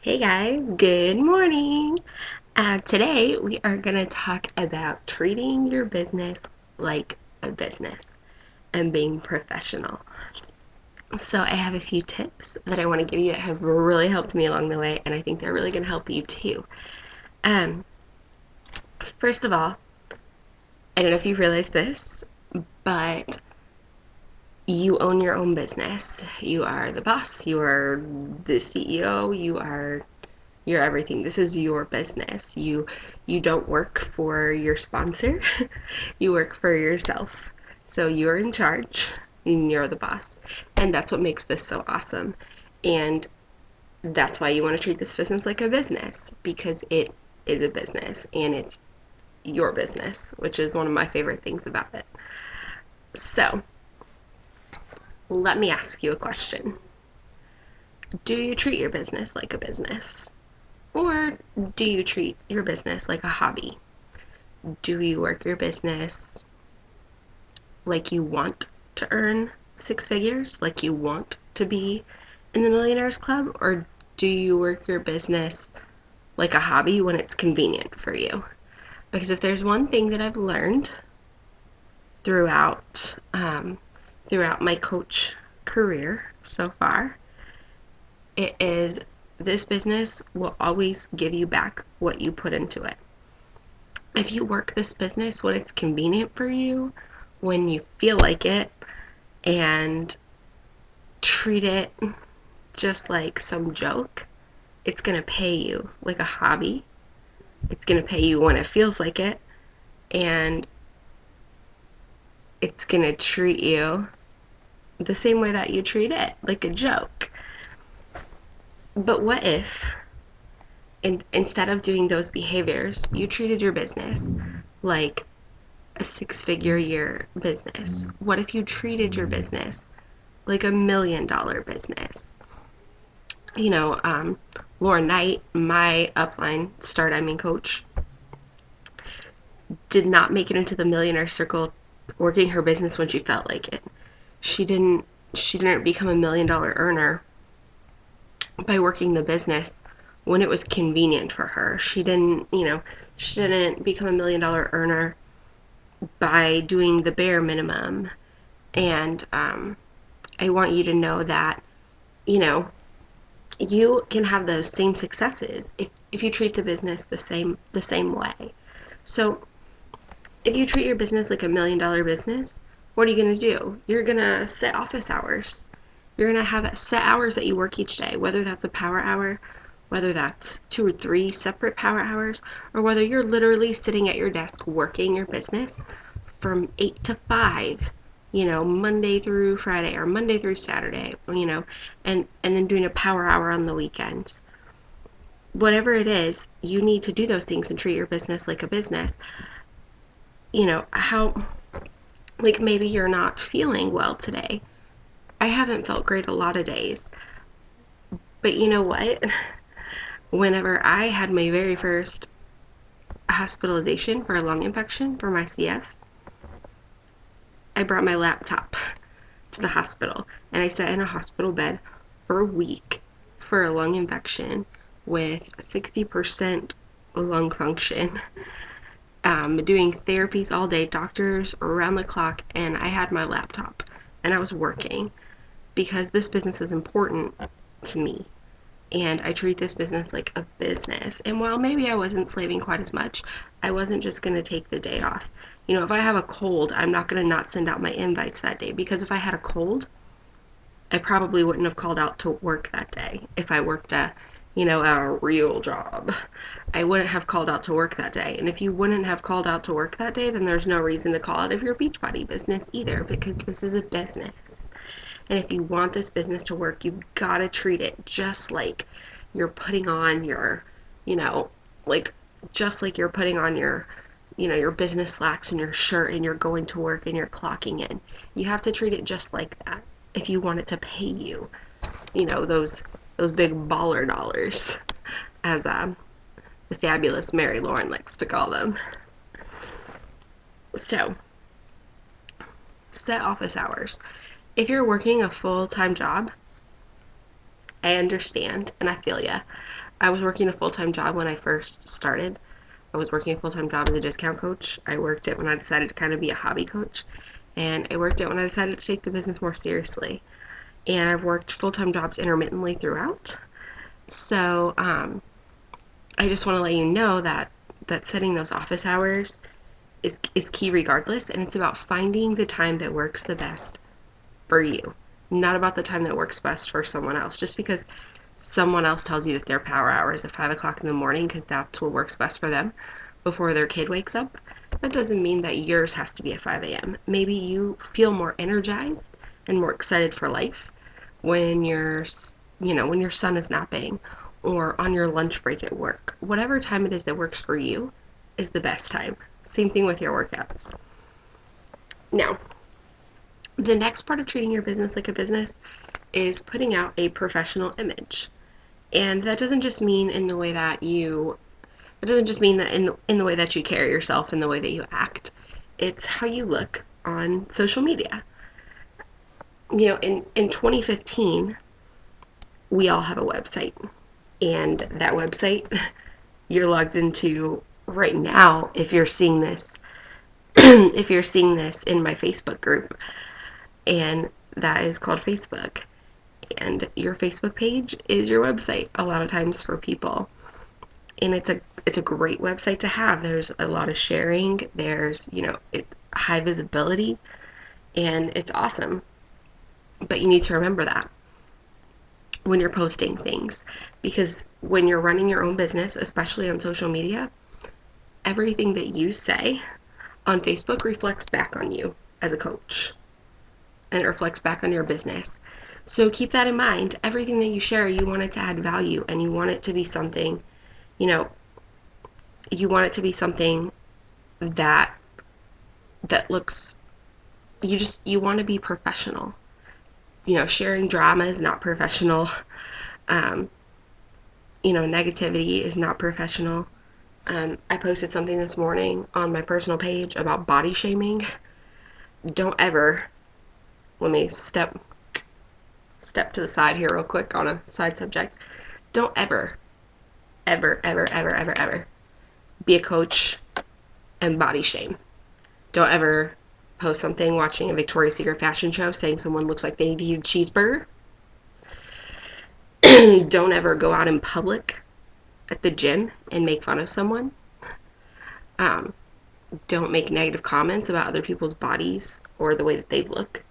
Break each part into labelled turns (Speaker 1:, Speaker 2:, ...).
Speaker 1: Hey guys, good morning. Today we are going to talk about treating your business like a business and being professional. So, I have a few tips that I want to give you that have really helped me along the way, and I think they're really going to help you too. Um, First of all, I don't know if you realize this, but you own your own business. You are the boss, you are the CEO, you're everything. This is your business. You don't work for your sponsor. You work for yourself. So you're in charge and you're the boss. And that's what makes this so awesome. And that's why you want to treat this business like a business, because it is a business and it's your business, which is one of my favorite things about it. So, let me ask you a question. Do you treat your business like a business? Or do you treat your business like a hobby? Do you work your business like you want to earn six figures, like you want to be in the Millionaires Club? Or do you work your business like a hobby when it's convenient for you? Because if there's one thing that I've learned throughout throughout my coach career so far, it is this business will always give you back what you put into it. If you work this business when it's convenient for you, when you feel like it, and treat it just like some joke, it's going to pay you like a hobby. It's going to pay you when it feels like it, and it's going to treat you the same way that you treat it, like a joke. But what if, instead of doing those behaviors, you treated your business like a six-figure a year business? What if you treated your business like $1 million business? Lauren Knight, my upline coach, did not make it into the millionaire circle working her business when she felt like it. She didn't become $1 million earner by working the business when it was convenient for her. She didn't become $1 million earner by doing the bare minimum. And I want you to know that, you know, you can have those same successes if you treat the business the same way. So if you treat your business like $1 million business, what are you going to do? You're going to set office hours. You're going to have set hours that you work each day, whether that's a power hour, whether that's 2 or 3 separate power hours, or whether you're literally sitting at your desk working your business from 8 to 5, Monday through Friday or Monday through Saturday, and then doing a power hour on the weekends. Whatever it is, you need to do those things and treat your business like a business. How, like, maybe you're not feeling well today. I haven't felt great a lot of days. But you know what? Whenever I had my very first hospitalization for a lung infection for my CF, I brought my laptop to the hospital and I sat in a hospital bed for a week for a lung infection with 60% lung function, doing therapies all day, doctors around the clock, and I had my laptop and I was working because this business is important to me. And I treat this business like a business. And while maybe I wasn't slaving quite as much, I wasn't just going to take the day off. If I have a cold, I'm not going to not send out my invites that day, because if I had a cold, I probably wouldn't have called out to work that day. If I worked a real job, I wouldn't have called out to work that day. And if you wouldn't have called out to work that day, then there's no reason to call out of your Beachbody business either, because this is a business. And if you want this business to work, you've got to treat it just like you're putting on your, like just like you're putting on your business slacks and your shirt and you're going to work and you're clocking in. You have to treat it just like that if you want it to pay you, those big baller dollars, as the fabulous Mary Lauren likes to call them. So, set office hours. If you're working a full-time job, I understand and I feel ya. I was working a full-time job when I first started. I was working a full-time job as a discount coach. I worked it when I decided to kind of be a hobby coach. And I worked it when I decided to take the business more seriously. And I've worked full-time jobs intermittently throughout. So I just want to let you know that setting those office hours is key regardless, and it's about finding the time that works the best for you, not about the time that works best for someone else. Just because someone else tells you that their power hour is at 5 o'clock in the morning because that's what works best for them before their kid wakes up, that doesn't mean that yours has to be at 5 a.m. Maybe you feel more energized and more excited for life when when your son is napping or on your lunch break at work. Whatever time it is that works for you is the best time. Same thing with your workouts. Now, the next part of treating your business like a business is putting out a professional image. And that doesn't just mean in the way that it doesn't just mean that in the way that you carry yourself and the way that you act. It's how you look on social media. In 2015, we all have a website. And that website you're logged into right now, if you're seeing this if you're seeing this in my Facebook group, and that is called Facebook. And your Facebook page is your website a lot of times for people. And it's a great website to have. There's a lot of sharing. There's, high visibility, and it's awesome. But you need to remember that when you're posting things, because when you're running your own business, especially on social media, everything that you say on Facebook reflects back on you as a coach, and it reflects back on your business. So keep that in mind. Everything that you share, you want it to add value, and you want it to be something, you want it to be something that looks, you want to be professional. Sharing drama is not professional. Negativity is not professional. I posted something this morning on my personal page about body shaming. Don't ever, let me step to the side here real quick on a side subject. Don't ever, ever, ever, ever, ever, ever be a coach and body shame. Don't ever post something watching a Victoria's Secret fashion show saying someone looks like they need a cheeseburger. Don't ever go out in public at the gym and make fun of someone. Don't make negative comments about other people's bodies or the way that they look,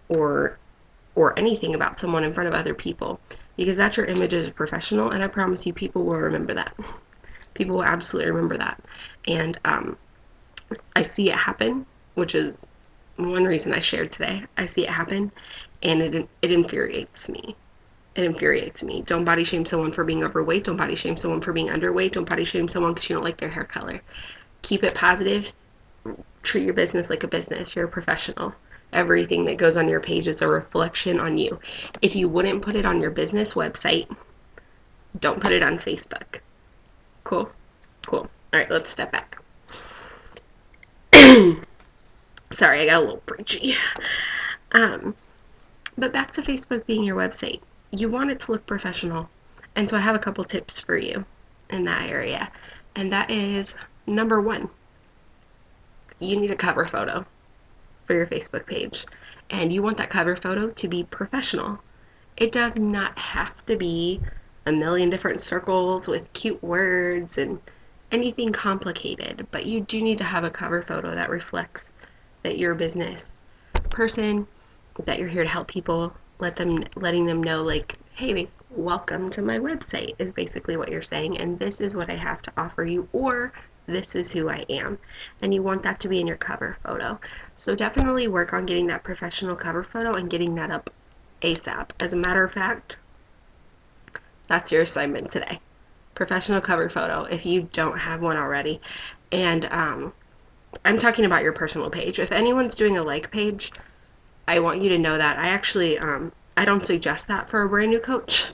Speaker 1: or anything about someone in front of other people, because that's your image as a professional, and I promise you people will remember that. People will absolutely remember that. And I see it happen, which is one reason I shared today. I see it happen, and it infuriates me. It infuriates me. Don't body shame someone for being overweight. Don't body shame someone for being underweight. Don't body shame someone because you don't like their hair color. Keep it positive. Treat your business like a business. You're a professional. Everything that goes on your page is a reflection on you. If you wouldn't put it on your business website, don't put it on Facebook. Cool? Cool. All right, let's step back. Sorry, I got a little preachy. But back to Facebook being your website. You want it to look professional. And so I have a couple tips for you in that area. And that is, number one, you need a cover photo for your Facebook page. And you want that cover photo to be professional. It does not have to be a million different circles with cute words and anything complicated, but you do need to have a cover photo that reflects that you're a business person, that you're here to help people, letting them know, like, hey, welcome to my website is basically what you're saying, and this is what I have to offer you, or this is who I am. And you want that to be in your cover photo. So definitely work on getting that professional cover photo and getting that up ASAP. As a matter of fact, that's your assignment today. Professional cover photo if you don't have one already. And I'm talking about your personal page. If anyone's doing a like page, I want you to know that I actually I don't suggest that for a brand new coach.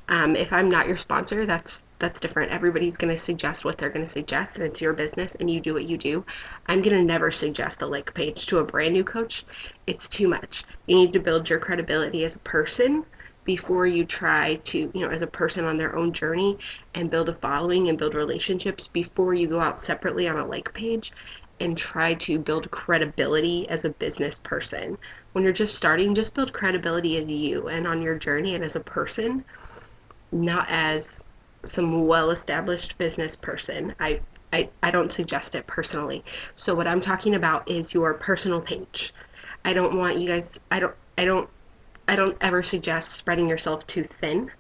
Speaker 1: If I'm not your sponsor, that's different. Everybody's going to suggest what they're going to suggest, and it's your business, and you do what you do. I'm going to never suggest a like page to a brand new coach. It's too much. You need to build your credibility as a person before you try to, as a person on their own journey and build a following and build relationships, before you go out separately on a like page and try to build credibility as a business person. When you're just starting, just build credibility as you and on your journey and as a person, not as some well-established business person. I don't suggest it personally. So what I'm talking about is your personal page. I don't want you guys, I don't ever suggest spreading yourself too thin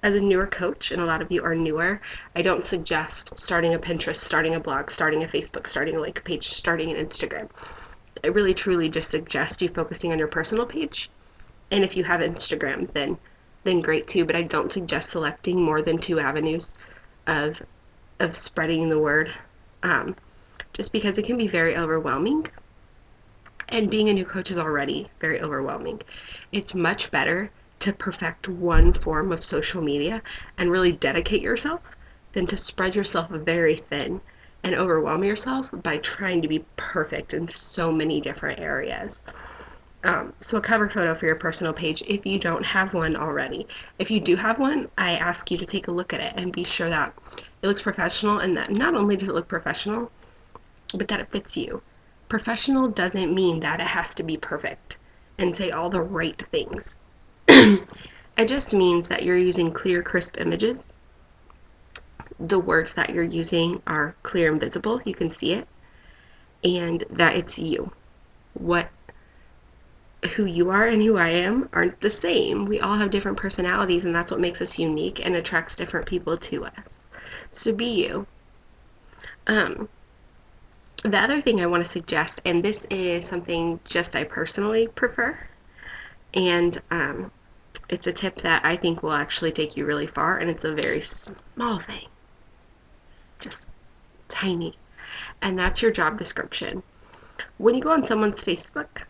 Speaker 1: as a newer coach, and a lot of you are newer. I don't suggest starting a Pinterest, starting a blog, starting a Facebook, starting a like page, starting an Instagram. I really truly just suggest you focusing on your personal page. And if you have Instagram, then great too, but I don't suggest selecting more than 2 avenues of spreading the word, just because it can be very overwhelming. And being a new coach is already very overwhelming. It's much better to perfect one form of social media and really dedicate yourself than to spread yourself very thin and overwhelm yourself by trying to be perfect in so many different areas. So a cover photo for your personal page, if you don't have one already. If you do have one, I ask you to take a look at it and be sure that it looks professional, and that not only does it look professional, but that it fits you. Professional doesn't mean that it has to be perfect and say all the right things. It just means that you're using clear, crisp images. The words that you're using are clear and visible. You can see it. And that it's you. Who you are and who I am aren't the same. We all have different personalities, and that's what makes us unique and attracts different people to us. So be you. The other thing I want to suggest, and this is something just I personally prefer, and it's a tip that I think will actually take you really far, and it's a very small thing, just tiny, and that's your job description. When you go on someone's Facebook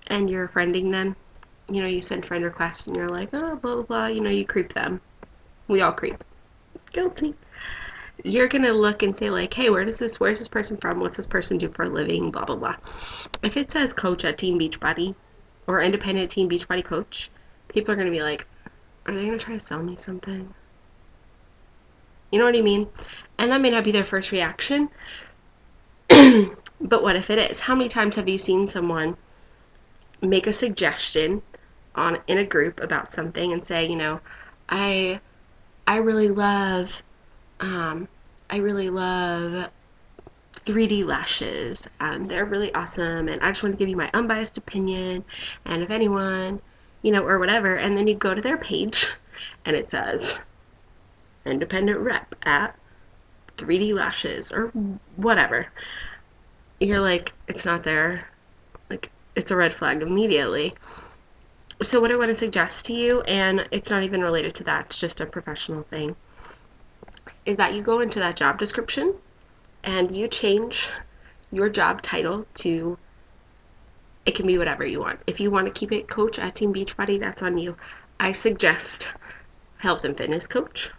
Speaker 1: and you're friending them, you send friend requests and you're like, oh, blah, blah, blah, you creep them. We all creep. Guilty. You're going to look and say like, hey, where's this person from? What's this person do for a living? Blah, blah, blah. If it says coach at Team Beachbody or independent Team Beachbody coach, people are going to be like, are they going to try to sell me something? You know what I mean? And that may not be their first reaction. But what if it is? How many times have you seen someone make a suggestion in a group about something and say, I really love I really love 3D lashes, and they're really awesome, and I just want to give you my unbiased opinion, and if anyone, or whatever, and then you go to their page and it says independent rep at 3D lashes or whatever. You're like, it's not there. Like, it's a red flag immediately. So what I want to suggest to you, and it's not even related to that, it's just a professional thing, is that you go into that job description and you change your job title to, it can be whatever you want. If you want to keep it coach at Team Beachbody, that's on you. I suggest health and fitness coach.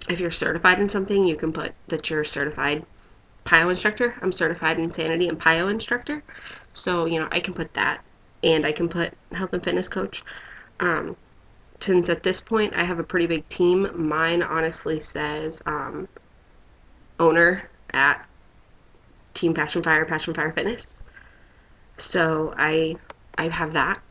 Speaker 1: If you're certified in something, you can put that you're certified PIO instructor. I'm certified in Insanity and PIO instructor. So, I can put that, and I can put health and fitness coach. Since at this point I have a pretty big team, mine honestly says owner at Team Passion Fire Fitness. So I have that.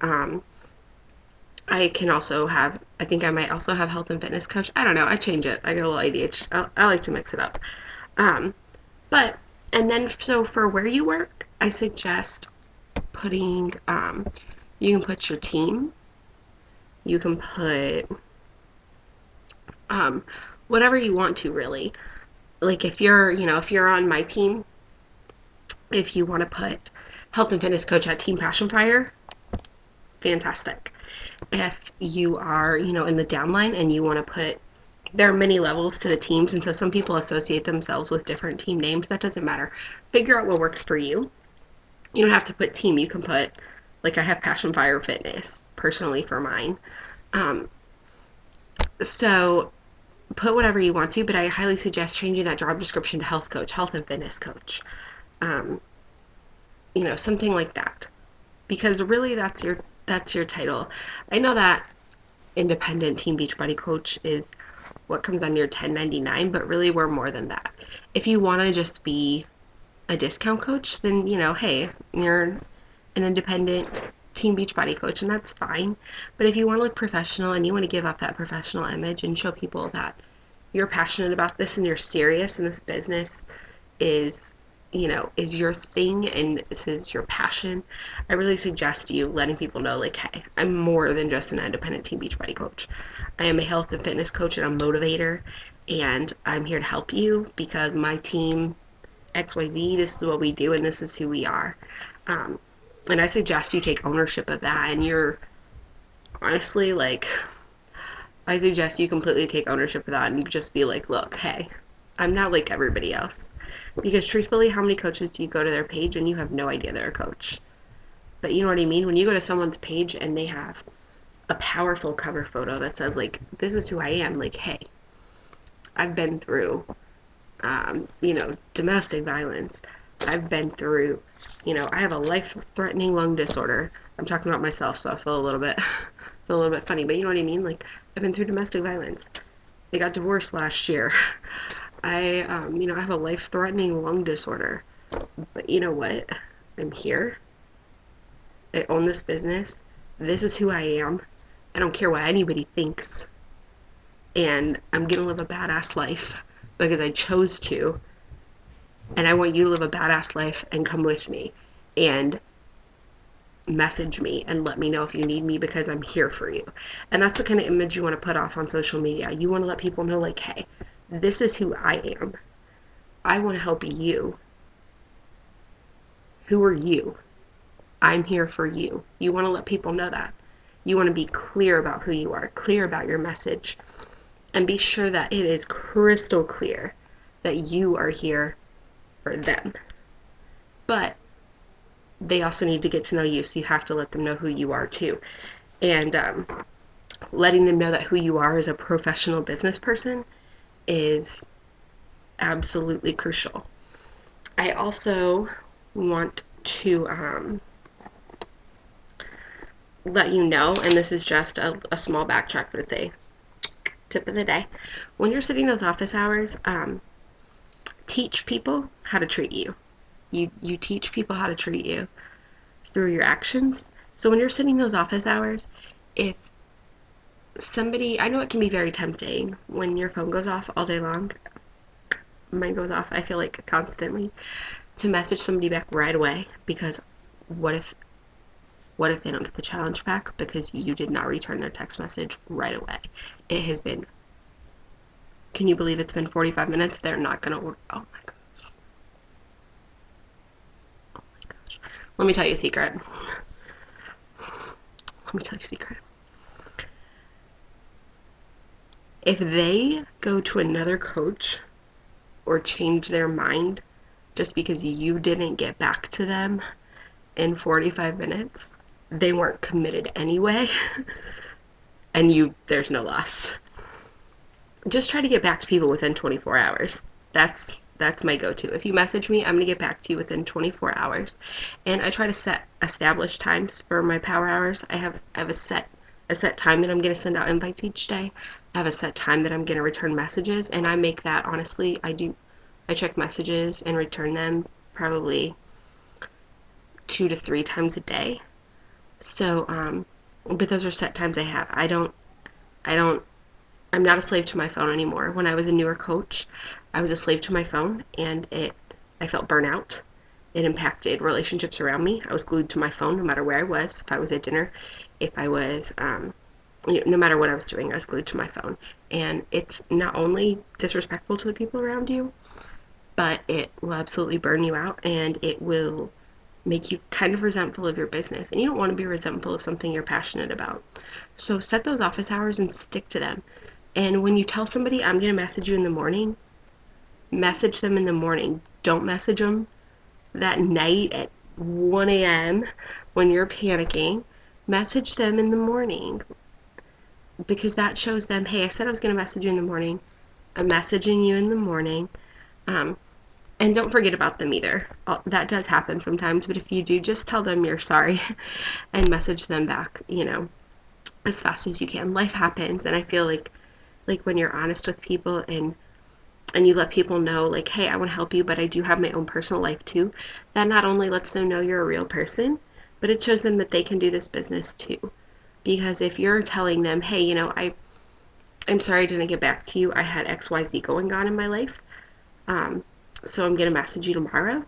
Speaker 1: I can also have, I think I might also have health and fitness coach. I don't know. I change it. I get a little ADHD. I like to mix it up. And then, so for where you work, I suggest putting, you can put your team. You can put whatever you want to, really. Like if you're on my team, if you want to put health and fitness coach at Team Passion Fire, fantastic. If you are, in the downline and you want to put, there are many levels to the teams, and so some people associate themselves with different team names. That doesn't matter. Figure out what works for you. You don't have to put team. You can put, like I have Passion Fire Fitness personally for mine. So put whatever you want to, but I highly suggest changing that job description to health coach, health and fitness coach. something like that. Because really that's your title. I know that independent Team Beachbody coach is what comes on your 1099, but really we're more than that. If you want to just be a discount coach, then hey, you're an independent Team Beachbody coach, and that's fine. But if you want to look professional and you want to give off that professional image and show people that you're passionate about this and you're serious and this business is is your thing and this is your passion, I really suggest you letting people know, like, hey, I'm more than just an independent Team Beachbody coach. I am a health and fitness coach and a motivator, and I'm here to help you because my team XYZ, this is what we do and this is who we are. And I suggest you take ownership of that, and you're honestly, like, I suggest you completely take ownership of that and just be like, look, hey, I'm not like everybody else. Because truthfully, how many coaches do you go to their page and you have no idea they're a coach? But you know what I mean? When you go to someone's page and they have a powerful cover photo that says, like, this is who I am, like, hey, I've been through, domestic violence. I've been through, I have a life-threatening lung disorder. I'm talking about myself, so I feel a little bit funny, but you know what I mean? Like, I've been through domestic violence. I got divorced last year. I have a life-threatening lung disorder. But you know what? I'm here. I own this business. This is who I am. I don't care what anybody thinks. And I'm gonna live a badass life because I chose to. And I want you to live a badass life and come with me. And message me and let me know if you need me because I'm here for you. And that's the kind of image you want to put off on social media. You want to let people know, like, hey, this is who I am. I want to help you. Who are you? I'm here for you. You want to let people know that. You want to be clear about who you are, clear about your message, and be sure that it is crystal clear that you are here for them. But they also need to get to know you, so you have to let them know who you are too. And letting them know that who you are as a professional business person is absolutely crucial. I also want to let you know, and this is just a small backtrack, but it's a tip of the day. When you're sitting those office hours, teach people how to treat you. You teach people how to treat you through your actions. So when you're sitting those office hours, if somebody, I know it can be very tempting when your phone goes off all day long. Mine goes off, I feel like, constantly, to message somebody back right away, because what if they don't get the challenge back because you did not return their text message right away? It has been, can you believe it's been 45 minutes? They're not gonna order. Oh my gosh. Oh my gosh. Let me tell you a secret. If they go to another coach or change their mind just because you didn't get back to them in 45 minutes, they weren't committed anyway, and there's no loss. Just try to get back to people within 24 hours. That's my go-to. If you message me, I'm going to get back to you within 24 hours. And I try to set established times for my power hours. I have a set time that I'm going to send out invites each day. I have a set time that I'm going to return messages, and I make that, honestly, I check messages and return them probably 2 to 3 times a day. So, but those are set times I have. I'm not a slave to my phone anymore. When I was a newer coach, I was a slave to my phone, and I felt burnout. It impacted relationships around me. I was glued to my phone no matter where I was. If I was at dinner, if I was, no matter what I was doing, I was glued to my phone. And it's not only disrespectful to the people around you, but it will absolutely burn you out, and it will make you kind of resentful of your business. And you don't want to be resentful of something you're passionate about. So set those office hours and stick to them. And when you tell somebody, I'm going to message you in the morning, message them in the morning. Don't message them that night at 1 a.m. when you're panicking. Message them in the morning, because that shows them, hey, I said I was going to message you in the morning. I'm messaging you in the morning. And don't forget about them either. That does happen sometimes, but if you do, just tell them you're sorry and message them back, as fast as you can. Life happens, and I feel like when you're honest with people and you let people know, like, hey, I want to help you, but I do have my own personal life too, that not only lets them know you're a real person, but it shows them that they can do this business too. Because if you're telling them, hey, I'm sorry I didn't get back to you, I had XYZ going on in my life, um, so I'm going to message you tomorrow,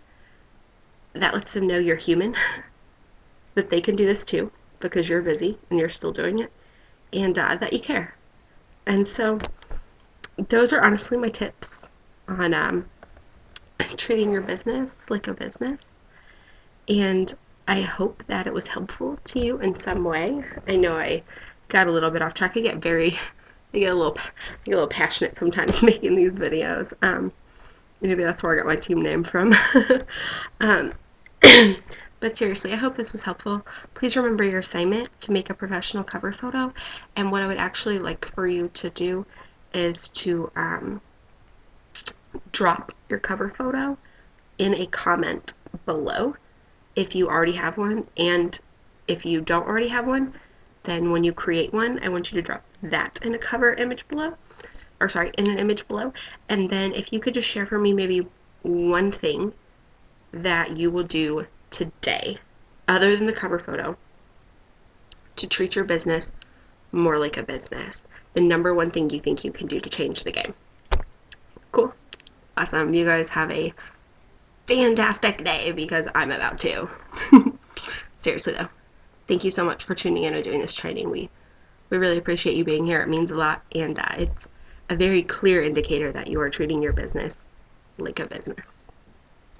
Speaker 1: that lets them know you're human, that they can do this too, because you're busy and you're still doing it, and that you care. And so those are honestly my tips on treating your business like a business. And I hope that it was helpful to you in some way. I know I got a little bit off track. I get a little passionate sometimes making these videos. Maybe that's where I got my team name from. um, but seriously, I hope this was helpful. Please remember your assignment to make a professional cover photo. And what I would actually like for you to do is to drop your cover photo in a comment below if you already have one, and if you don't already have one, then when you create one, I want you to drop that in a cover image below, or sorry, in an image below. And then if you could just share for me maybe one thing that you will do today, other than the cover photo, to treat your business more like a business. The number one thing you think you can do to change the game. Cool. Awesome. You guys have a fantastic day, because I'm about to. Seriously though, thank you so much for tuning in and doing this training. We really appreciate you being here. It means a lot, and it's a very clear indicator that you are treating your business like a business.